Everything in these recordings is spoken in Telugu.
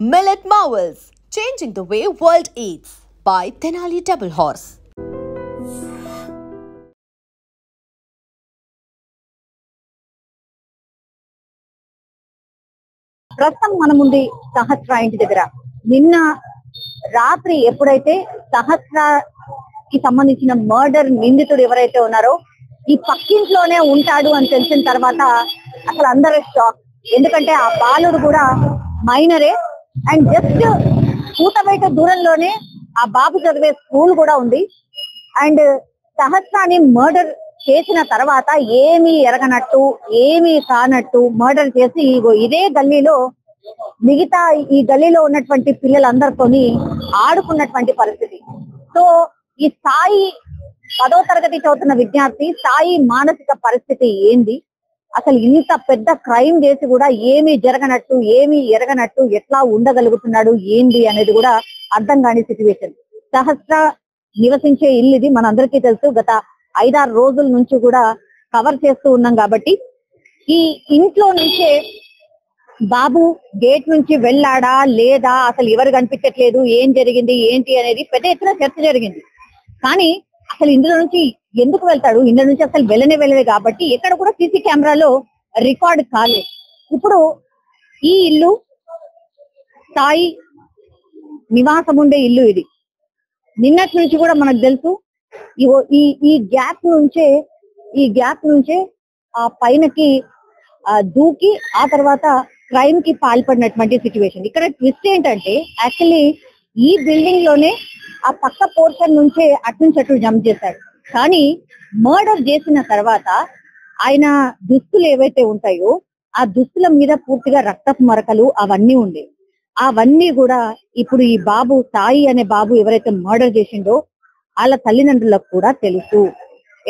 Millet Marvels, changing the way world eats by Tenali Double Horse. ప్రస్తుతం మన ముందు సహస్ర ఇంటి దగ్గర నిన్న రాత్రి ఎప్పుడైతే సహస్రకి సంబంధించిన మర్డర్ నిందితుడు ఎవరైతే ఉన్నారో ఈ పక్కింట్లోనే ఉంటాడు అని తెలిసిన తర్వాత అసలు అందరూ షాక్. ఎందుకంటే ఆ బాలుడు కూడా మైనరే అండ్ జస్ట్ కూతబయట దూరంలోనే ఆ బాబు చదివే స్కూల్ కూడా ఉంది. అండ్ సహస్రాన్ని మర్డర్ చేసిన తర్వాత ఏమీ ఎరగనట్టు ఏమీ కానట్టు మర్డర్ చేసి ఇదే గల్లీలో మిగతా ఈ గల్లీలో ఉన్నటువంటి పిల్లలందరితోని ఆడుకున్నటువంటి పరిస్థితి. సో ఈ సాయి 10వ తరగతి చదువుతున్న విద్యార్థి సాయి మానసిక పరిస్థితి ఏంది, అసలు ఇంత పెద్ద క్రైమ్ చేసి కూడా ఏమీ జరగనట్టు ఏమీ ఎరగనట్టు ఎట్లా ఉండగలుగుతున్నాడు ఏంది అనేది కూడా అర్థం కాని సిచ్యువేషన్. సహస్ర నివసించే ఇల్లు ఇది మనందరికీ తెలుసు. గత 5-6 రోజుల నుంచి కూడా కవర్ చేస్తూ ఉన్నాం కాబట్టి ఈ ఇంట్లో నుంచే బాబు గేట్ నుంచి వెళ్ళాడా లేదా, అసలు ఎవరు కనిపించట్లేదు, ఏం జరిగింది ఏంటి అనేది పెద్ద ఎత్తున చర్చ జరిగింది. కానీ అసలు ఇందులో నుంచి ఎందుకు వెళ్తాడు, ఇందులో నుంచి అసలు వెళ్ళలేదు కాబట్టి ఎక్కడ కూడా సీసీ కెమెరాలో రికార్డ్ కాలేదు. ఇప్పుడు ఈ ఇల్లు సాయి నివాసం ఉండే ఇల్లు ఇది. నిన్నటి నుంచి కూడా మనకు తెలుసు ఈ గ్యాప్ నుంచే ఆ పైనకి దూకి ఆ తర్వాత క్రైమ్ కి పాల్పడినటువంటి సిచ్యువేషన్. ఇక్కడ ట్విస్ట్ ఏంటంటే యాక్చువల్లీ ఈ బిల్డింగ్ లోనే ఆ పక్క పోర్షన్ నుంచే అటు జంప్ చేశాడు. కానీ మర్డర్ చేసిన తర్వాత ఆయన దుస్తులు ఏవైతే ఉంటాయో ఆ దుస్తుల మీద పూర్తిగా రక్తపు మరకలు అవన్నీ ఉండేవి. అవన్నీ కూడా ఇప్పుడు ఈ బాబు సాయి అనే బాబు ఎవరైతే మర్డర్ చేసిండో వాళ్ళ తల్లిదండ్రులకు కూడా తెలుసు.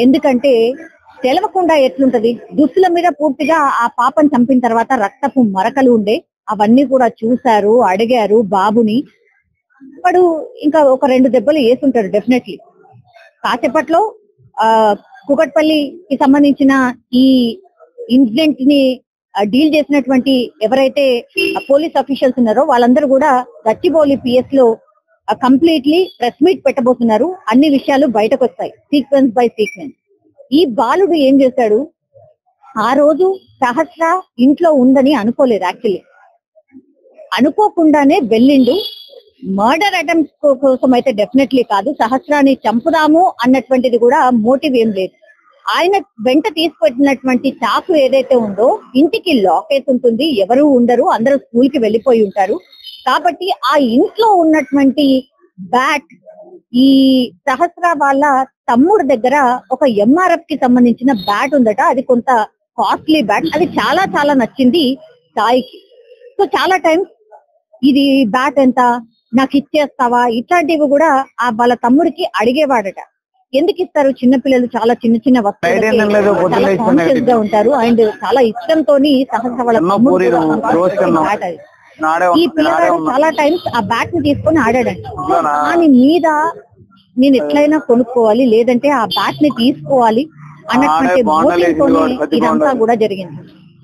ఎందుకంటే తెలవకుండా ఎట్లుంటది, దుస్తుల మీద పూర్తిగా ఆ పాపని చంపిన తర్వాత రక్తపు మరకలు ఉండే అవన్నీ కూడా చూశారు, అడిగారు బాబుని. వాడు ఇంకా ఒక 2 దెబ్బలు వేసుంటాడు డెఫినెట్లీ. కాసేపట్లో కుకట్పల్లికి సంబంధించిన ఈ ఇన్సిడెంట్ ని డీల్ చేసినటువంటి ఎవరైతే పోలీస్ అఫీషియల్స్ ఉన్నారో వాళ్ళందరూ కూడా గచ్చిబౌలి పిఎస్ లో కంప్లీట్లీ ప్రెస్ మీట్ పెట్టబోతున్నారు. అన్ని విషయాలు బయటకు వస్తాయి సీక్వెన్స్ బై సీక్వెన్స్. ఈ బాలుడు ఏం చేశాడు, ఆ రోజు సహస్ర ఇంట్లో ఉందని అనుకోలేదు. యాక్చువల్లీ అనుకోకుండానే వెళ్ళిండు. మర్డర్ అటెంప్ట్ కోసం అయితే డెఫినెట్లీ కాదు, సహస్రాన్ని చంపుదాము అన్నటువంటిది కూడా మోటివ్ ఏం లేదు. ఆయన వెంట తీసుకువెట్టినటువంటి చాకు ఏదైతే ఉందో ఇంటికి లాక్ వేసి ఉంటుంది, ఎవరు ఉండరు, అందరూ స్కూల్ కి వెళ్ళిపోయి ఉంటారు. కాబట్టి ఆ ఇంట్లో ఉన్నటువంటి బ్యాట్ ఈ సహస్ర వాళ్ళ తమ్ముడు దగ్గర ఒక ఎంఆర్ఎఫ్ కి సంబంధించిన బ్యాట్ ఉందట. అది కొంత కాస్ట్లీ బ్యాట్. అది చాలా చాలా నచ్చింది సాయికి. సో చాలా టైమ్స్ ఇది బ్యాట్ ఎంత, నాకు ఇచ్చేస్తావా, ఇట్లాంటివి కూడా ఆ వాళ్ళ తమ్ముడికి అడిగేవాడట. ఎందుకు ఇస్తారు, చిన్నపిల్లలు చాలా చిన్న చిన్న వస్తువులు గా ఉంటారు అండ్ చాలా ఇష్టంతో సహస్ర వాళ్ళ తమ్ముడు ఈ పిల్లగాడు చాలా టైమ్స్ ఆ బ్యాట్ ని తీసుకొని ఆడాడంట. దాని మీద నేను ఎట్లయినా కొనుక్కోవాలి, లేదంటే ఆ బ్యాట్ ని తీసుకోవాలి అన్నటువంటి మోటివ్తోనే ఇదంతా కూడా జరిగింది.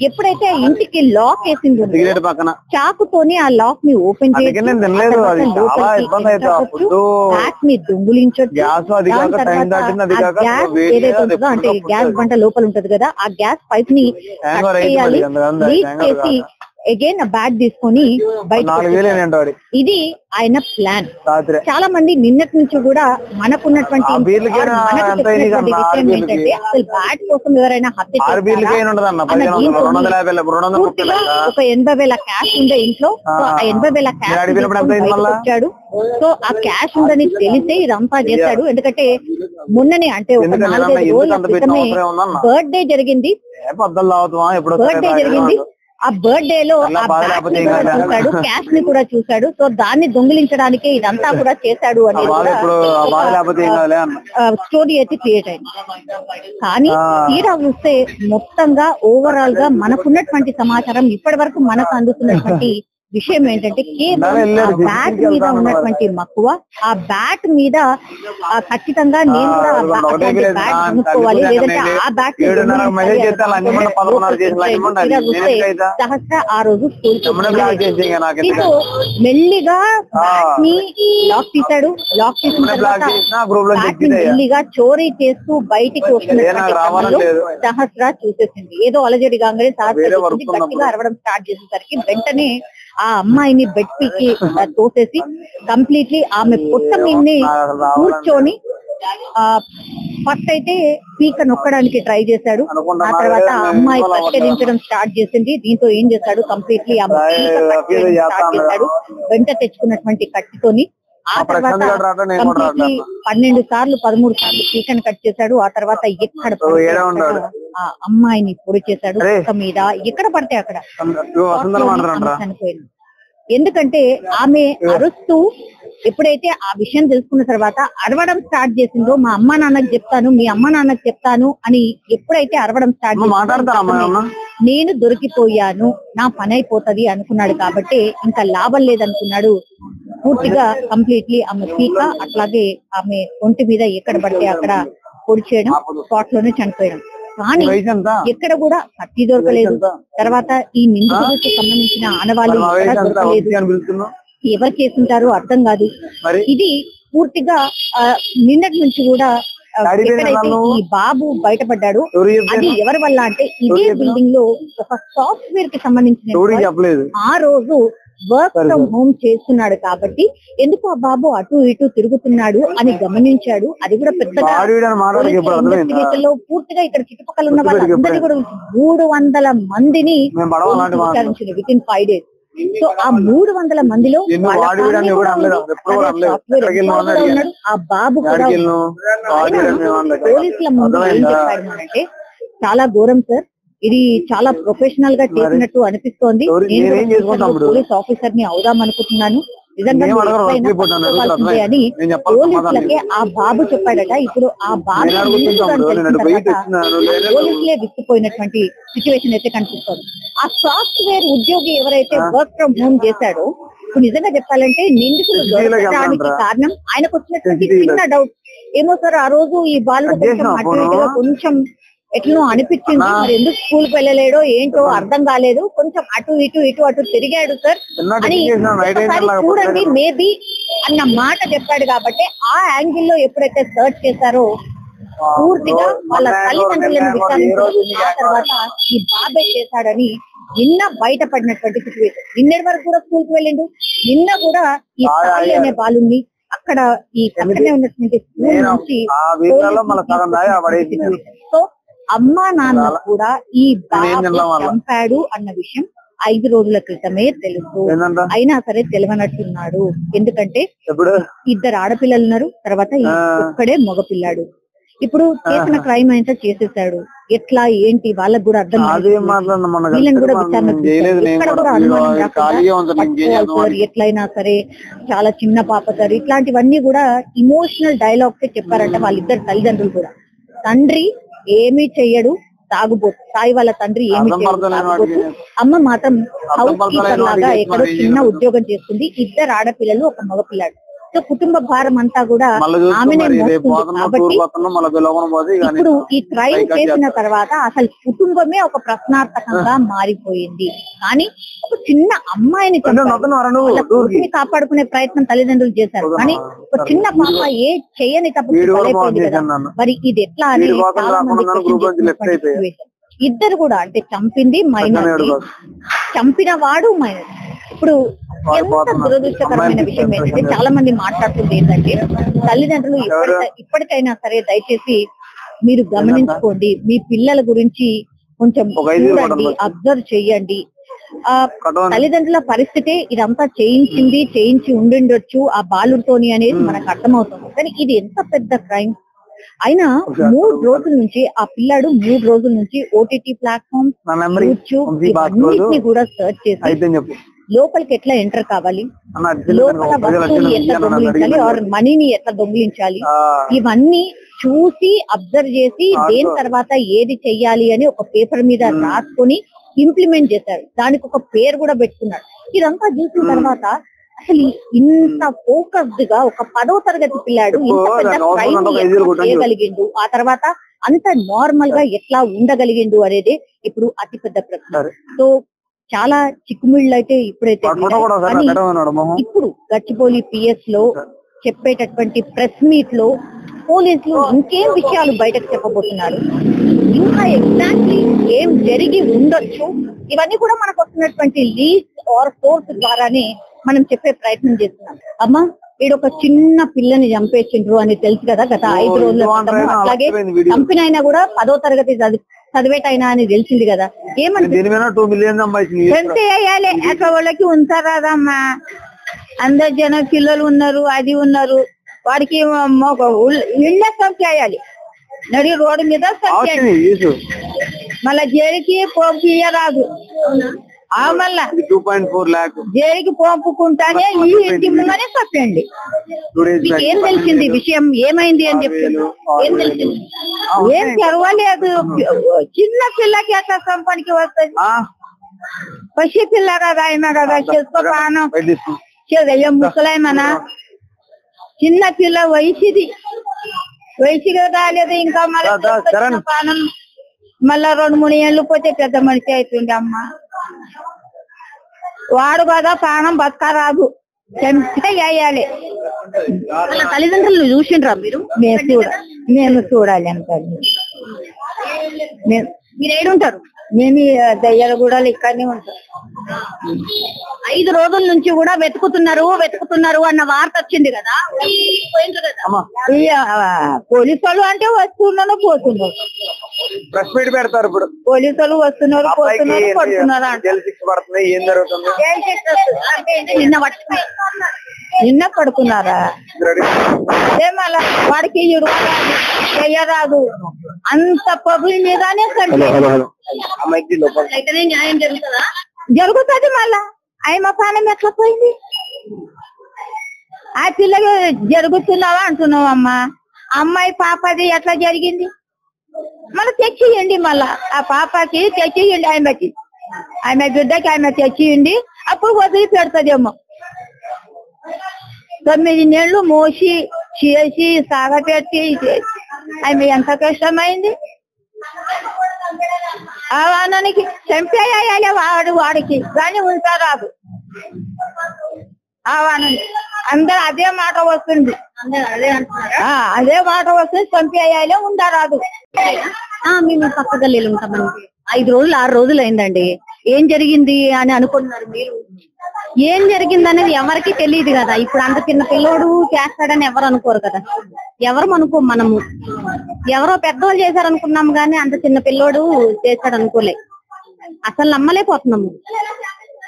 ఎప్పుడైతే ఇంటికి లాక్ వేసింది చాకుతోని ఆ లాక్ ని ఓపెన్ చేసి బ్యాట్ ని దొంగులించొచ్చు. గ్యాస్ ఏదైతే ఉంటుందో అంటే గ్యాస్ బంట లోపల ఉంటది కదా, ఆ గ్యాస్ పైప్ ని కట్ చేయాలి, లీక్ చేసి అగైన్ ఆ బ్యాట్ తీసుకొని బయట. ఇది ఆయన ప్లాన్. చాలా మంది నిన్నటి నుంచి కూడా మనకున్నటువంటి విషయం ఏంటంటే అసలు బ్యాట్ కోసం ఎవరైనా హత్య పూర్తిగా ఒక 80,000 క్యాష్ ఉండే ఇంట్లో. సో ఆ 80,000 క్యాష్ వచ్చాడు. సో ఆ క్యాష్ ఉందని తెలిసే ఇదంతా చేశాడు. ఎందుకంటే మొన్ననే అంటే ఒక 4-5 రోజుల క్రితమే బర్త్డే జరిగింది. ఆ బర్త్డే లో ఆ బ్యాట్ ని కూడా చూశాడు, క్యాష్ ని కూడా చూశాడు. సో దాన్ని దొంగిలించడానికి ఇదంతా కూడా చేశాడు అనేది స్టోరీ అయితే క్రియేట్ అయింది. కానీ తీరా చూస్తే మొత్తంగా ఓవరాల్ గా మనకున్నటువంటి సమాచారం, ఇప్పటి వరకు మనకు అందుతున్నటువంటి విషయం ఏంటంటే కేవలం ఆ బ్యాట్ మీద ఉన్నటువంటి మక్కువ, ఆ బ్యాట్ మీద ఖచ్చితంగా నేను కూడా బ్యాట్ కొనుక్కోవాలి, లేదంటే ఆ బ్యాట్ సహస్ర ఆ రోజు స్కూల్ మెల్లిగా బ్యాట్ ని లాక్ తీశాడు. లాక్ తీసిన తర్వాత మెల్లిగా చోరీ చేస్తూ బయటికి వస్తున్నటువంటి సహస్ర చూసేసింది. ఏదో అలజడిగానే సహస్ర గట్టిగా అరవడం స్టార్ట్ చేసేసరికి వెంటనే ఆ అమ్మాయిని బెడ్ పీకి తోసేసి కంప్లీట్లీ ఆమె పొట్ట మీదనే కూర్చొని ఫస్ట్ అయితే పీక నొక్కడానికి ట్రై చేశాడు. ఆ తర్వాత ఆ అమ్మాయి పరిష్కరించడం స్టార్ట్ చేసింది. దీంతో ఏం చేశాడు, కంప్లీట్లీ ఆమె స్టార్ట్ చేశాడు వెంట తెచ్చుకున్నటువంటి కత్తితోని. ఆ తర్వాత కంప్లీట్లీ 12 సార్లు 13 సార్లు పీకను కట్ చేశాడు. ఆ తర్వాత ఎక్కడ ఆ అమ్మాయిని పొడి చేశాడు మీద, ఎక్కడ పడితే అక్కడ చనిపోయాడు. ఎందుకంటే ఆమె అరుస్తూ ఎప్పుడైతే ఆ విషయం తెలుసుకున్న తర్వాత అరవడం స్టార్ట్ చేసిందో, మా అమ్మ నాన్నకి చెప్తాను, మీ అమ్మ నాన్నకి చెప్తాను అని ఎప్పుడైతే అరవడం స్టార్ట్ చేసిందో, నేను దొరికిపోయాను, నా పని అయిపోతుంది అనుకున్నాడు. కాబట్టి ఇంకా లాభం లేదనుకున్నాడు. పూర్తిగా కంప్లీట్లీ ఆమె పీక, అట్లాగే ఆమె ఒంటి మీద ఎక్కడ పడితే అక్కడ పొడి చేయడం, స్పాట్ లోనే చనిపోయడం. కానీ ఎక్కడ కూడా కత్తి దొరకలేదు. తర్వాత ఈ నిందితుడికి సంబంధించిన ఆనవాళ్ళు దొరకలేదు. ఎవరు చేస్తుంటారో అర్థం కాదు. ఇది పూర్తిగా నిన్నటి నుంచి కూడా ఎక్కడైతే ఈ బాబు బయటపడ్డాడు అది ఎవరి వల్ల అంటే, ఇదే బిల్డింగ్ లో ఒక సాఫ్ట్వేర్ కి సంబంధించిన ఆ రోజు వర్క్ ఫ్రమ్ హోమ్ చేస్తున్నాడు. కాబట్టి ఎందుకు ఆ బాబు అటు ఇటు తిరుగుతున్నాడు అని గమనించాడు. అది కూడా పెద్దగా లో పూర్తిగా ఇక్కడ చుట్టుపక్కల ఉన్న వాళ్ళందరినీ కూడా 300 మందిని విచారించింది విత్ ఇన్ 5 days. సో ఆ 300 మందిలో ఆ బాబు కూడా పోలీసుల ముందు ఏం చెప్పాడు అంటే, చాలా ఘోరం సార్, ఇది చాలా ప్రొఫెషనల్ గా చేసినట్టు అనిపిస్తోంది. పోలీస్ ఆఫీసర్ ని అవుదాం అనుకుంటున్నాను, నిజంగా అని పోలీసులకే ఆ బాబు చెప్పాడట. ఇప్పుడు ఆ బాబు పోలీసులే విసిపోయినటువంటి సిచ్యువేషన్ అయితే కనిపిస్తోంది. ఆ సాఫ్ట్వేర్ ఉద్యోగి ఎవరైతే వర్క్ ఫ్రమ్ హోమ్ చేశాడో, ఇప్పుడు నిజంగా చెప్పాలంటే నిందితులు దొరకడానికి కారణం ఆయనకు వచ్చినటువంటి చిన్న డౌట్. ఏమో సార్, ఆ రోజు ఈ బాలుడు కొంచెం అటు ఇటుగా కొంచెం ఎట్లనో అనిపించింది, మరి ఎందుకు స్కూల్ కి వెళ్ళలేడో ఏంటో అర్థం కాలేదు, కొంచెం అటు అటు తిరిగాడు సార్ అని చూడండి మేబీ అన్న మాట చెప్పాడు. కాబట్టి ఆ యాంగిల్ లో ఎప్పుడైతే సర్చ్ చేశారో పూర్తిగా వాళ్ళ తల్లిదండ్రులను విచారించారు. ఆ తర్వాత ఈ బాబాయ్ చేశాడని నిన్న బయటపడినటువంటి సిచ్యువేషన్. నిన్నటి వరకు కూడా స్కూల్ కి వెళ్ళిండు. నిన్న కూడా ఈ సాయి అనే బాలుని అక్కడ ఈ పక్కనే ఉన్నటువంటి స్కూల్ నుంచి సో అమ్మా నాన్న కూడా ఈ బాబు చంపాడు అన్న విషయం 5 రోజుల క్రితమే తెలుసు. అయినా సరే తెలియనట్టున్నాడు. ఎందుకంటే 2 ఆడపిల్లలు ఉన్నారు, తర్వాత ఒక్కడే మగపిల్లాడు. ఇప్పుడు చేసిన క్రైమ్ అయితే చేసేసాడు. ఎట్లా ఏంటి వాళ్ళకు కూడా అర్థం వీళ్ళని కూడా విచారణ ఎట్లయినా సరే చాలా చిన్న పాప సార్, ఇట్లాంటివన్నీ కూడా ఇమోషనల్ డైలాగ్స్ చెప్పారంట వాళ్ళిద్దరు తల్లిదండ్రులు కూడా. తండ్రి ఏమీ చెయ్యడు, తాగుబోతు. సాయి వాళ్ళ తండ్రి ఏమీ చెయ్యడు, తాగుబోతు. అమ్మ మాత్రం హౌస్ కీపర్ లాగా ఎక్కడో చిన్న ఉద్యోగం చేస్తుంది. 2 ఆడపిల్లలు, ఒక మగపిల్లాడు. సో కుటుంబ భారం అంతా కూడా ఆమెనే మోస్తుంది. కాబట్టి ఇప్పుడు ఈ క్రైమ్ చేసిన తర్వాత అసలు కుటుంబమే ఒక ప్రశ్నార్థకంగా మారిపోయింది. కానీ ఒక చిన్న అమ్మాయిని కాపాడుకునే ప్రయత్నం తల్లిదండ్రులు చేశారు. కానీ ఒక చిన్న పాప ఏ చేయని తప్పు బలైపోయింది కదా. మరి ఇది ఎట్లా అని చాలా మంది ఇద్దరు కూడా, అంటే చంపింది మైనారిటీ, చంపిన వాడు మైనారిటీ. ఇప్పుడు ఎంత దురదృష్టకరమైన విషయం ఏంటంటే, చాలా మంది మాట్లాడుతుంది ఏంటంటే, తల్లిదండ్రులు ఇప్పటికైనా సరే దయచేసి మీరు గమనించుకోండి, మీ పిల్లల గురించి కొంచెం చూడండి, అబ్జర్వ్ చెయ్యండి. ఆ తల్లిదండ్రుల పరిస్థితి ఇదంతా చేయించి ఉండిండొచ్చు ఆ బాలుడితోని అనేది మనకు అర్థమవుతుంది. కానీ ఇది ఎంత పెద్ద క్రైమ్. అయినా 3 రోజుల నుంచి ఆ పిల్లాడు 3 రోజుల నుంచి ఓటీటీ ప్లాట్ఫామ్, యూట్యూబ్ ఇవన్నిటిని కూడా సర్చ్ చేసి లోపలికి ఎట్లా ఎంటర్ కావాలి, లోపల వస్తువుని ఎట్లా దొంగిలించాలి, ఆర్ మనీని ఎట్లా దొంగిలించాలి, ఇవన్నీ చూసి అబ్జర్వ్ చేసి దేని తర్వాత ఏది చెయ్యాలి అని ఒక పేపర్ మీద రాసుకొని ఇంప్లిమెంట్ చేశారు. దానికి ఒక పేరు కూడా పెట్టుకున్నాడు. ఇదంతా చూసిన తర్వాత అసలు ఇంత ఫోకస్డ్ గా ఒక 10వ తరగతి పిల్లాడు ఇంత పెద్ద క్రైమ్ చేయగలిగిండు, ఆ తర్వాత అంత నార్మల్ గా ఎట్లా ఉండగలిగిండు అనేది ఇప్పుడు అతిపెద్ద ప్రశ్న. సో చాలా చిక్కుమిళ్ళు అయితే ఇప్పుడైతే ఇప్పుడు గచ్చిబౌలి పిఎస్ లో చెప్పేటటువంటి ప్రెస్ మీట్ లో పోలీసులు ఇంకేం విషయాలు బయటకు చెప్పబోతున్నారు, ఇంకా ఎగ్జాక్ట్లీ ఏం జరిగి ఉండొచ్చు, ఇవన్నీ కూడా మనకు వస్తున్నటువంటి లీడ్స్ ఆర్ సోర్స్ ద్వారానే మనం చెప్పే ప్రయత్నం చేస్తున్నాం. అమ్మా వీడొక చిన్న పిల్లని చంపేసిండ్రు అని తెలుసు కదా గత 5 రోజుల క్రితం. అట్లాగే చంపినైనా కూడా 10వ తరగతి చదివేటైనా అని తెలిసింది కదా. ఏమంటే అట్లా వాళ్ళకి ఉంచారాదమ్మా, అందరు జన పిల్లలు ఉన్నారు, అది ఉన్నారు, వాడికి ఇళ్ళే సంఖ్యాయాలి నడి రోడ్డు మీద సంఖ్య, మళ్ళా జైలుకి పోపు రాదు, మళ్ళా 2.4 lakh జైలుకి పంపుకుంటానే ఈ ఇంటి ముందనే చెప్పండి. ఏం తెలిసింది విషయం, ఏమైంది అని చెప్పి ఏం తెలిసింది? ఏం తెరవలేదు. చిన్న పిల్లకి అట్లా సంపానికి వస్తుంది, పసి పిల్ల కదా అయినా కదా, చేసుకో ప్రాణం ఏం ముసలాయమనా, చిన్న పిల్ల వయసుది, వయసుగా రాలేదు ఇంకా, మళ్ళీ ప్రాణం మళ్ళా 2-3 ఏళ్ళు పోతే పెద్ద మనిషి అవుతుంది. అమ్మ వాడు కదా ప్రాణం బతకరాదు, చంపితే వేయాలి. తల్లిదండ్రులు చూసిండ్రా మీరు? మేము చూడాలి అంటారు. మీరు ఏడుంటారు? మేము దయ్యాలగూడలు ఇక్కడనే ఉంటాం. 5 రోజుల నుంచి కూడా వెతుకుతున్నారు అన్న వార్త వచ్చింది కదా, పోలీసు వాళ్ళు అంటే వస్తున్నారు పోతున్నారు, ప్రెస్ మీట్ పెడతారు. ఇప్పుడు పోలీసు వాళ్ళు వస్తున్నారు పోతున్నారు పడుతున్నారు అంటే ఏం జరుగుతుంది? నిన్న పడుకున్నారా? అదే మళ్ళా వాడికి చెయ్యరాదు, అంత పబ్లిక్ మీదనే న్యాయం జరుగుతుంది. మళ్ళా ఆయన ప్రాణం ఎట్లా పోయింది? ఆ పిల్లలు జరుగుతున్నావా అంటున్నావు అమ్మా, అమ్మాయి పాపది ఎట్లా జరిగింది? మళ్ళీ తెచ్చియండి, మళ్ళా ఆ పాపకి తెచ్చియండి, ఆమె బిడ్డకి ఆమె తెచ్చియండి, అప్పుడు వదిలి పెడతదేమో. 9 నెలలు మోసి చేసి సాగపెట్టి ఆమె ఎంత కష్టమైంది. ఆ వానానికి చంపేయాలి వాడికి కానీ ఉంటారాదు. ఆ వానానికి అందరు అదే మాట వస్తుంది, అదే మాట వస్తుంది, చంపేయాలి ఉండరాదు. మేము పక్క గల్లీలు ఉంటామండి. 5 రోజులు 6 రోజులు అయిందండి. ఏం జరిగింది అని అనుకుంటున్నారు మీరు? ఏం జరిగింది అనేది ఎవరికి తెలియదు కదా. ఇప్పుడు అంత చిన్న పిల్లోడు చేస్తాడని ఎవరు అనుకోరు కదా, మనము ఎవరో పెద్దవాళ్ళు చేశారనుకున్నాము కానీ అంత చిన్న పిల్లోడు చేస్తాడు అనుకోలే. అసలు నమ్మలేకపోతున్నాము.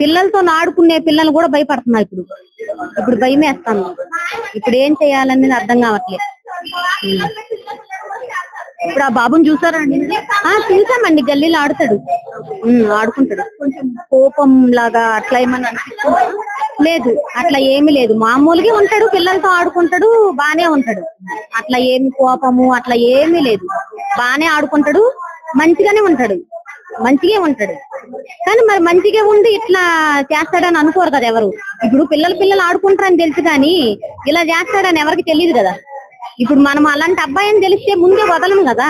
పిల్లలతో ఆడుకునే పిల్లలు కూడా భయపడుతున్నారు. ఇప్పుడు భయం వేస్తాను. ఇప్పుడు ఏం చేయాలనేది అర్థం కావట్లేదు. ఇప్పుడు ఆ బాబుని చూసారా అండి? చూసామండి, గల్లీలో ఆడుకుంటాడు. కొంచెం కోపం లాగా అట్లా ఏమన్నా లేదు, అట్లా ఏమి లేదు, మామూలుగా ఉంటాడు, పిల్లలతో ఆడుకుంటాడు, బానే ఉంటాడు. అట్లా ఏమి కోపము అట్లా ఏమీ లేదు, బానే ఆడుకుంటాడు, మంచిగా ఉంటాడు. కానీ మరి మంచిగా ఉండి ఇట్లా చేస్తాడని అనుకోరు కదా ఎవరు. ఇప్పుడు పిల్లలు ఆడుకుంటారని తెలుసు కానీ ఇలా చేస్తాడని ఎవరికి తెలియదు కదా. ఇప్పుడు మనం అలాంటి అబ్బాయిని తెలిస్తే ముందే వదలము కదా,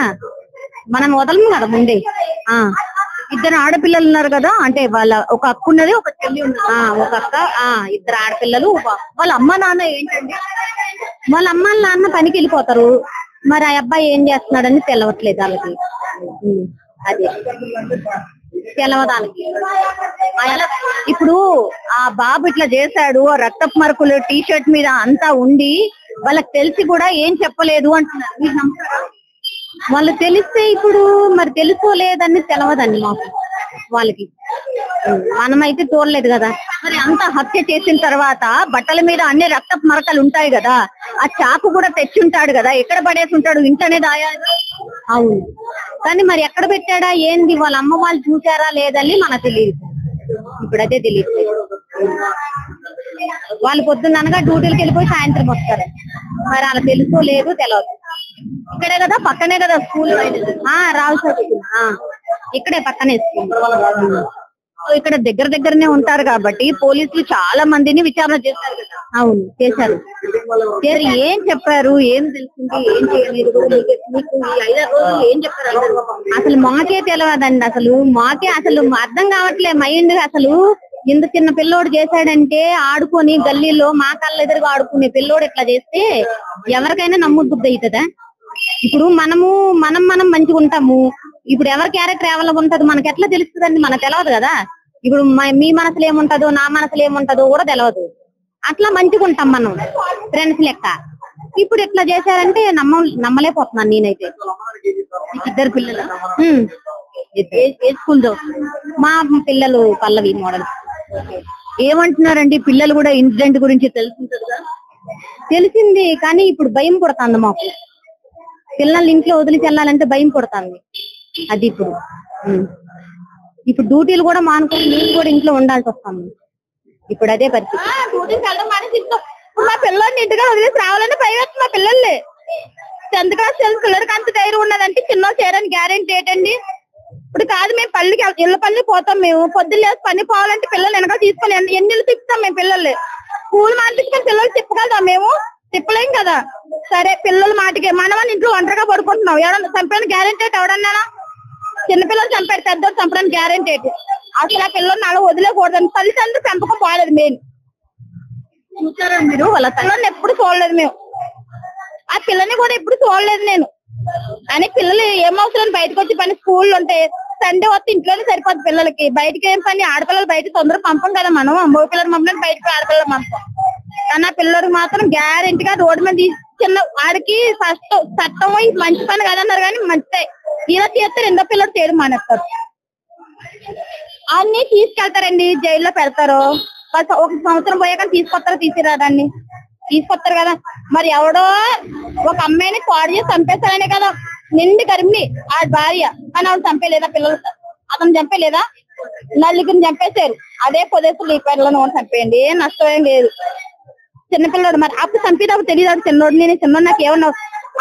ముందే. 2 ఆడపిల్లలు ఉన్నారు కదా, అంటే వాళ్ళ ఒక అక్క ఉన్నది, ఒక చెల్లి ఉన్నది. ఒక అక్క, 2 ఆడపిల్లలు. వాళ్ళ అమ్మ నాన్న ఏంటంటే వాళ్ళ అమ్మ నాన్న పనికి వెళ్ళిపోతారు. మరి ఆ అబ్బాయి ఏం చేస్తున్నాడని తెలవట్లేదు వాళ్ళకి. అదే తెలవదానికి ఇప్పుడు ఆ బాబు ఇట్లా చేశాడు, రక్తపు మరకులు టీ షర్ట్ మీద అంతా ఉండి వాళ్ళకి తెలిసి కూడా ఏం చెప్పలేదు అంటున్నారు. వాళ్ళు తెలిస్తే ఇప్పుడు మరి తెలుసుకోలేదని తెలవదండి మాకు వాళ్ళకి. మనమైతే చూడలేదు కదా. మరి అంత హత్య చేసిన తర్వాత బట్టల మీద అన్ని రక్తపు మరకలు ఉంటాయి కదా, ఆ చాకు కూడా తెచ్చి ఉంటాడు కదా, ఎక్కడ పడేసి ఉంటాడు? ఇంటనే దాయాలి. అవును, కానీ మరి ఎక్కడ పెట్టాడా ఏంది వాళ్ళ అమ్మ వాళ్ళు చూసారా లేదని మనకు తెలియదు. ఇప్పుడైతే తెలియదు. వాళ్ళు పొద్దున్ననగా డ్యూటీలకు వెళ్ళిపోయి సాయంత్రం వస్తారు. మరి అలా తెలుసుకోలేదు, తెలియదు. ఇక్కడే కదా, పక్కనే కదా స్కూల్. రావు సార్ ఇక్కడే పక్కనే స్కూల్. ఇక్కడ దగ్గరనే ఉంటారు కాబట్టి పోలీసులు చాలా మందిని విచారణ చేశారు కదా. అవును చేశారు. ఏం చెప్పారు, ఏం తెలిసింది, ఏం చేయలేదు, మీకు ఈ 5 రోజులు ఏం చెప్పారు? అసలు మాకే తెలియదండి. మాకే అర్థం కావట్లే మైండ్. ఇంత చిన్న పిల్లోడు చేశాడంటే ఆడుకొని గల్లీలో మా కళ్ళ ఎదురుగా ఆడుకునే పిల్లోడు ఇట్లా చేస్తే ఎవరికైనా నమ్ముద్ది అవుతుందా? ఇప్పుడు మనం మంచిగా ఉంటాము. ఇప్పుడు ఎవరి క్యారెక్టర్ ఎవరికి ఉంటది మనకి ఎట్లా తెలుస్తుందండి? మనకు తెలియదు కదా. ఇప్పుడు మీ మనసులో ఏముంటదో నా మనసులో ఏముంటదో కూడా తెలియదు. అట్లా మంచిగా ఉంటాం మనం ఫ్రెండ్స్ లెక్క. ఇప్పుడు ఇట్లా చేశారంటే నమ్మలేకపోతున్నాను నేనైతే. 2 పిల్లలు ఏ స్కూల్ మా పిల్లలు పల్లవి మోడల్. ఏమంటున్నారండి పిల్లలు కూడా ఇన్సిడెంట్ గురించి తెలిసింది కానీ ఇప్పుడు భయం పుడుతుంది మాకు. పిల్లల్ని ఇంట్లో వదిలి వెళ్ళాలంటే భయం పుడుతుంది. అది ఇప్పుడు డ్యూటీలు కూడా మానుకొని నేను కూడా ఇంట్లో ఉండాల్సి వస్తుంది. ఇప్పుడు అదే పరిస్థితి. మా పిల్లల్ని ఇంటిగా వదిలేసి రావాలని భయవేస్తుంది. మా పిల్లల్ని 10th క్లాస్ పిల్లలకి అంత ధైర్యం ఉన్నదంటే చిన్న చేయడానికి గ్యారెంటీ ఏంటండి? ఇప్పుడు కాదు, మేము ఇళ్ళ పల్లి పోతాం. మేము పొద్దున్న లేసి పని పోవాలంటే పిల్లలు వెనక తీసుకొని ఎన్ని తిప్పుతాం మేము పిల్లల్ని. స్కూల్ మానిపించుకొని పిల్లలు తిప్పగలుగుతాం? మేము తిప్పలేం కదా. సరే పిల్లల మాటకి మనమని ఇంట్లో ఒంటరిగా పడుకుంటున్నాం. ఎవడన్నా చంపడానికి గ్యారెంటీ ఏంటి? ఎవడన్నా చిన్నపిల్లలు చంపాడు, పెద్దోడు చంపడానికి గ్యారెంటీ ఏంటి? అసలు ఆ పిల్లల్ని అలా వదిలేకూడదని తల్లిదండ్రులు పెంపకం పోలేదు. మెయిన్ చూసారా మీరు? వాళ్ళ పిల్లల్ని ఎప్పుడు చూడలేదు మేము. ఆ పిల్లని కూడా ఎప్పుడు చూడలేదు నేను. అని పిల్లలు ఏమవసరం బయటకు వచ్చి పని స్కూల్లో ఉంటే సండే వస్తే ఇంట్లోనే సరిపోద్ది పిల్లలకి. బయటకి ఏం పని? ఆడపిల్లలు బయట తొందరగా పంపం కదా మనం. మగ పిల్లలు పంపడం బయటకు ఆడపిల్లలు పంపం. కానీ ఆ పిల్లడికి మాత్రం గ్యారెంటీగా రోడ్డు మీద చిన్న వాడికి చట్టం మంచి పని కదన్నారు కానీ మంచిదే. ఇలా చేస్తే 2వ పిల్లడు చేయడం మానేస్తారు. అన్ని తీసుకెళ్తారండి, జైల్లో పెడతారు. 1 సంవత్సరం పోయాక తీసుకొస్తారు తీసుకొస్తారు కదా. మరి ఎవడో ఒక అమ్మాయిని పాడు చేసి చంపేస్తారనే కదా నిండి గర్భిణి ఆ భార్య. కానీ ఆవిడ చంపేలేదా? పిల్లలు అతను చంపేలేదా? నలుగురిని చంపేశారు. అదే పొదేశంలో ఈ పిల్లలను చంపేయండి, ఏం నష్టం ఏం లేదు. చిన్నపిల్లడు మరి అప్పుడు చంపేటప్పుడు తెలియదు. చిన్నోడు నేను చిన్నోడు నాకు ఏమన్నా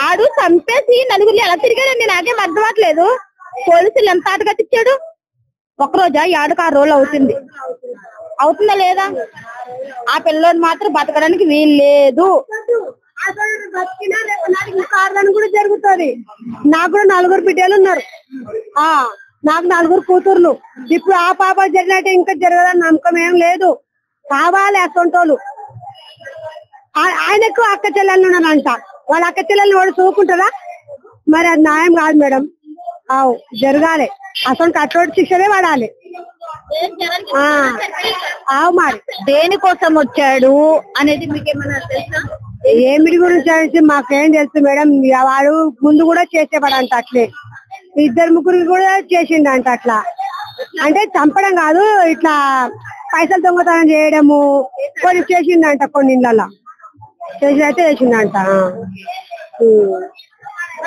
ఆడు చంపేసి నలుగురిని ఎలా తిరిగాడండి నాకేం అర్థం అవ్వట్లేదు. పోలీసులు ఎంత ఆట కట్టించాడు? 1 రోజా 6 రోజులు అవుతుందా లేదా? ఆ పిల్లోడు మాత్రం బతకడానికి వీలు లేదు. కూడా జరుగుతుంది. నాకు కూడా 4 బిడ్డలు ఉన్నారు. నాకు 4 కూతుర్లు. ఇప్పుడు ఆ పాప జరిగినట్టు ఇంకా జరగదని నమ్మకం ఏం లేదు. కావాలి అసొంటోళ్ళు. ఆయనకు అక్క చెల్లెళ్ళు ఉన్నారంట. వాళ్ళ అక్క చెల్లెల్ని వాడు చూసుకుంటారా? మరి అది న్యాయం కాదు మేడం. జరగాలి. అసలు అటువంటి శిక్షనే పడాలి. మరి దేనికోసం వచ్చాడు అనేది మీకేమన్నా తెలుసా? ఏమిటి గురించి అనేసి మాకేం తెలుసు మేడం. వాడు ముందు కూడా చేసేవాడంట అట్లే. 2-3 కూడా చేసిండంట అట్లా. అంటే చంపడం కాదు, ఇట్లా పైసలు దొంగతనం చేయడము కొన్ని చేసిండంట. కొన్ని ఇళ్ళల్లో చేసిందంట.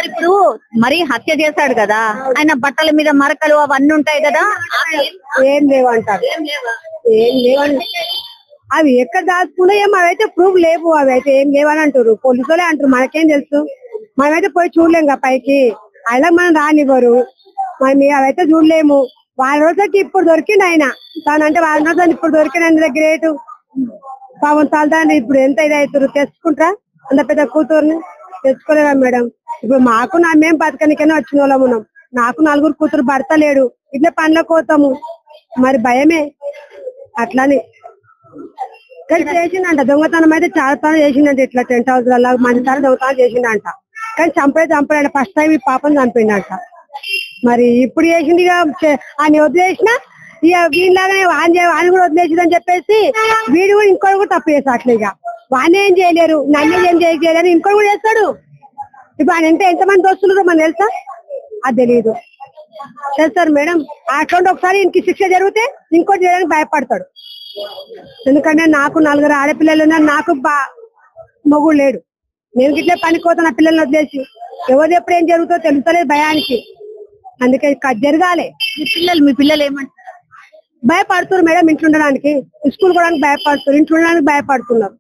ఇప్పుడు మరి హత్య చేశాడు కదా, ఆయన బట్టల మీద మరకలు అవన్నీ ఉంటాయి కదా, ఏం లేవంటారు. ఏం లేవంట. అవి ఎక్కడ దాచుకున్నా ఏమో అవైతే ప్రూఫ్ లేవు. అవి అయితే ఏం లేవని అంటారు పోలీసులే అంటారు. మనకేం తెలుసు? మనమైతే పోయి చూడలేం కదా పైకి. అలా మనం రానివ్వరు. మనం అవైతే చూడలేము. వాళ్ళ రోజులకి ఇప్పుడు దొరికింది ఆయన తానంటే. వాళ్ళ రోజులు ఇప్పుడు దొరికిన గ్రేట్. పాపం తల్లిదండ్రులు ఇప్పుడు ఎంత ఇది అవుతారు? తెచ్చుకుంటారా? అంత పెద్ద కూతుర్ని తెచ్చుకోలేదా మేడం? ఇప్పుడు మాకు మేము బతకనికైనా వచ్చిన వాళ్ళం ఉన్నాం. నాకు 4 కూతురు, భర్త లేడు. ఇట్లా పనులకు పోతాము. మరి భయమే అట్లానే. కానీ చేసిందంట దొంగతనం. అయితే చాలా తనం చేసిందంట. ఇట్లా 10 హౌస్లలో మంచి తనం దొంగతనం చేసిందంట. కానీ చంపాడంట. ఫస్ట్ టైం ఈ పాపను చంపిండంట. మరి ఇప్పుడు చేసింది ఆయన వదిలేసిన ఇక వీళ్ళలాగానే వాడిని కూడా వదిలేసిందని చెప్పేసి వీడు కూడా ఇంకోటి కూడా తప్పు చేస్తాడు. అట్లా ఇక వాడిని ఏం చేయలేరు, నన్ను ఏం చేయలేరు, ఇంకోటి కూడా చేస్తాడు. ఇప్పుడు ఆయన ఎంతమంది దోస్తులు మనకు తెలుసా? అది తెలియదు. చేస్తారు మేడం. అటువంటి ఒకసారి ఇంటికి శిక్ష జరిగితే ఇంకోటి చేయడానికి భయపడతాడు. ఎందుకంటే నాకు 4 ఆడపిల్లలు ఉన్నారు. నాకు మొగుడు లేడు. నేను ఇట్లే పనికోతున్నా పిల్లల్ని వదిలేసి. ఎవరు ఎప్పుడు ఏం జరుగుతుందో తెలుస్తలేదు భయానికి. అందుకే జరగాలి. మీ పిల్లలు ఏమంటారు? భయపడుతున్నారు మేడం. ఇంట్లో ఉండడానికి, స్కూల్ పోవడానికి భయపడుతున్నారు, ఇంట్లో ఉండడానికి భయపడుతున్నారు.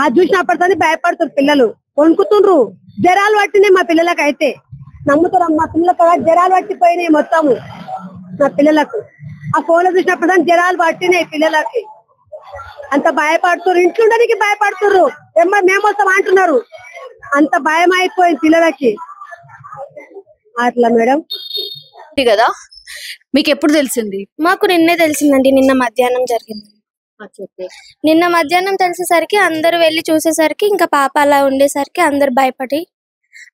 అది చూసినప్పటితో భయపడుతున్నారు పిల్లలు. వణుకుతుండ్రు. జ్వరాలు పట్టినాయి మా పిల్లలకు. అయితే నమ్ముతారు మా పిల్లలకు జ్వరాలు పట్టిపోయినాయి మొత్తము మా పిల్లలకు. ఆ ఫోన్ లో చూసినప్పుడు దాని జ్వరాలు పట్టినాయి పిల్లలకి. అంత భయపడుతున్నారు, ఇంట్లో ఉండడానికి భయపడుతున్నారు. మేము వస్తాం అంటున్నారు. అంత భయం అయిపోయింది పిల్లలకి. అట్లా మేడం కదా. మీకు ఎప్పుడు తెలిసింది? మాకు నిన్నే తెలిసిందండి, నిన్న మధ్యాహ్నం జరిగింది. నిన్న మధ్యాహ్నం తెలిసేసరికి అందరు వెళ్ళి చూసేసరికి ఇంకా పాప అలా ఉండేసరికి అందరు భయపడి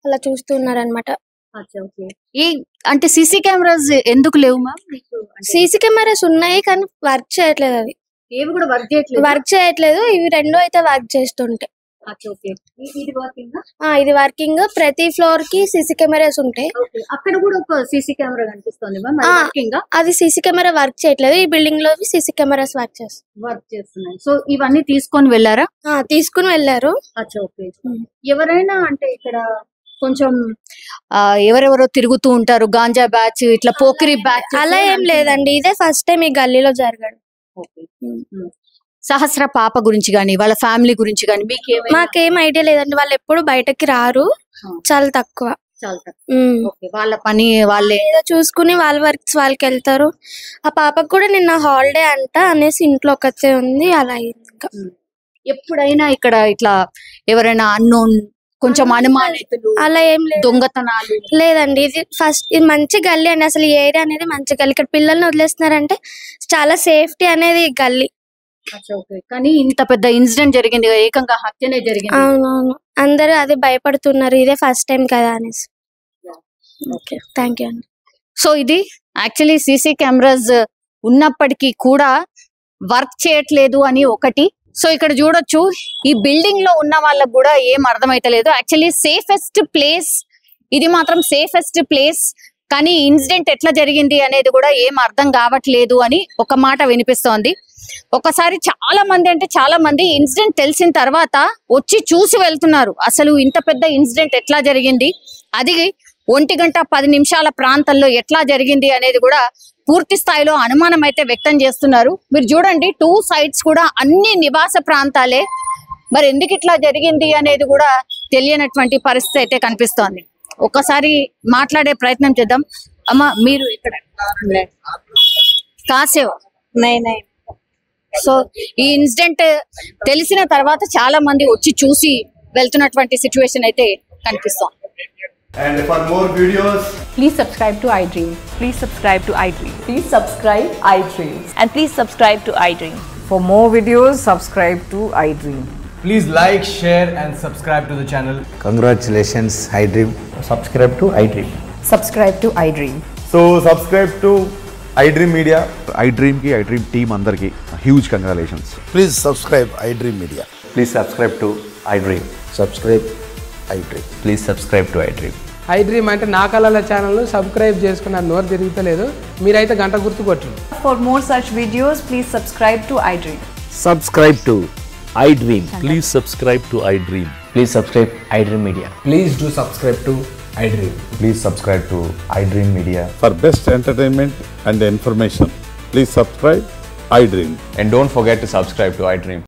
అలా చూస్తున్నారు అనమాట. అంటే సీసీ కెమెరాస్ ఎందుకు లేవు మ్యామ్? సీసీ కెమెరాస్ ఉన్నాయి కానీ వర్క్ చేయట్లేదు. అవి ఏవి కూడా వర్క్ చేయట్లేదు. ఇవి రెండు అయితే వర్క్ చేస్తుంటే. ఇది వర్కింగ్. ప్రతి ఫ్లోర్ కి సీసీ కెమెరాస్ ఉంటాయి. అక్కడ కూడా ఒక సీసీ కెమెరా కనిపిస్తుంది. అది సీసీ కెమెరా వర్క్ చేయట్లేదు. ఈ బిల్డింగ్ లో సీసీ కెమెరాస్ వర్క్ చేస్తున్నాయి. సో ఇవన్నీ తీసుకొని వెళ్ళారా? తీసుకుని వెళ్ళారు. ఎవరైనా అంటే ఇక్కడ కొంచెం ఎవరెవరో తిరుగుతూ ఉంటారు, గాంజా బ్యాచ్, ఇట్లా పోకిరి బ్యాచ్, అలా ఏం లేదండి. ఇదే ఫస్ట్ టైం ఈ గల్లీలో జరగడం. సహస్ర పాప గురించి గానీ వాళ్ళ ఫ్యామిలీ గురించి గానీ మాకేం ఐడియా లేదండి. వాళ్ళు ఎప్పుడు బయటకి రారు, చాలా తక్కువ. వాళ్ళ పని వాళ్ళే చూసుకుని వాళ్ళ వర్క్స్ వాళ్ళకి వెళ్తారు. ఆ పాపకు కూడా నిన్న హాలిడే అంట అనేసి ఇంట్లో ఒకతే ఉంది. అలా ఎప్పుడైనా ఇక్కడ ఇట్లా ఎవరైనా అన్నోన్ కొంచెం అనుమానితులు అలా ఏం లేదు, దొంగతనాలు లేదండి. ఇది మంచి గల్లీ అండి. అసలు ఈ ఏరియా అనేది మంచి గల్లీ. ఇక్కడ పిల్లల్ని వదిలేస్తున్నారంటే చాలా సేఫ్టీ అనేది గల్లీ. కానీ ఇంత పెద్ద ఇన్సిడెంట్ జరిగింది, ఏకంగా హత్యనే జరిగింది. అవునవును, అందరూ అదే భయపడుతున్నారు. ఇదే ఫస్ట్ టైం కదా అనేసి. ఓకే, థ్యాంక్ యూ అండి. సో ఇది యాక్చువల్లీ సీసీ కెమెరాస్ ఉన్నప్పటికీ కూడా వర్క్ చేయట్లేదు అని ఒకటి. సో ఇక్కడ చూడొచ్చు, ఈ బిల్డింగ్ లో ఉన్న వాళ్ళకు కూడా ఏం అర్థమైతలేదు. యాక్చువల్లీ సేఫెస్ట్ ప్లేస్ ఇది, మాత్రం సేఫెస్ట్ ప్లేస్. కానీ ఇన్సిడెంట్ ఎట్లా జరిగింది అనేది కూడా ఏం అర్థం కావట్లేదు అని ఒక మాట వినిపిస్తోంది. ఒకసారి చాలా మంది ఇన్సిడెంట్ తెలిసిన తర్వాత వచ్చి చూసి వెళ్తున్నారు. అసలు ఇంత పెద్ద ఇన్సిడెంట్ ఎట్లా జరిగింది, అది 1:10 ప్రాంతంలో ఎట్లా జరిగింది అనేది కూడా పూర్తి స్థాయిలో అనుమానం అయితే వ్యక్తం చేస్తున్నారు. మీరు చూడండి, 2 sides కూడా అన్ని నివాస ప్రాంతాలే. మరి ఎందుకు ఇట్లా జరిగింది అనేది కూడా తెలియనటువంటి పరిస్థితి అయితే కనిపిస్తోంది. ఒకసారి మాట్లాడే ప్రయత్నం చేద్దాం. అమ్మా, మీరు ఇక్కడ కాసేవ్ సో ఈ ఇన్సిడెంట్ తెలిసిన తర్వాత చాలా మంది వచ్చి చూసి వెళ్తున్నటువంటి సిచ్యువేషన్ అయితే కనిపిస్తోంది. And for more videos, please subscribe to iDream. Please subscribe to iDream. Please subscribe iDream. And please subscribe to iDream. For more videos, subscribe to iDream. please like, share and subscribe to the channel. Congratulations, iDream. Subscribe to iDream. Subscribe to iDream. So subscribe to iDream Media. iDream ki iDream team andarki huge congratulations. Please subscribe iDream Media. Please subscribe to iDream. Subscribe iDream. Please subscribe to iDream. iDream అంటే నా కళల ఛానల్ సబ్స్క్రైబ్ చేసుకున్న నోరు తిరుగుతలేదు, మీరైతే గంట గుర్తు కొట్టండి. For more such videos, please subscribe to iDream. Subscribe to iDream. Please subscribe to iDream. Please subscribe iDream Media. Please do subscribe to iDream. Please subscribe to iDream Media. For best entertainment and information, please subscribe iDream. And don't forget to subscribe to iDream.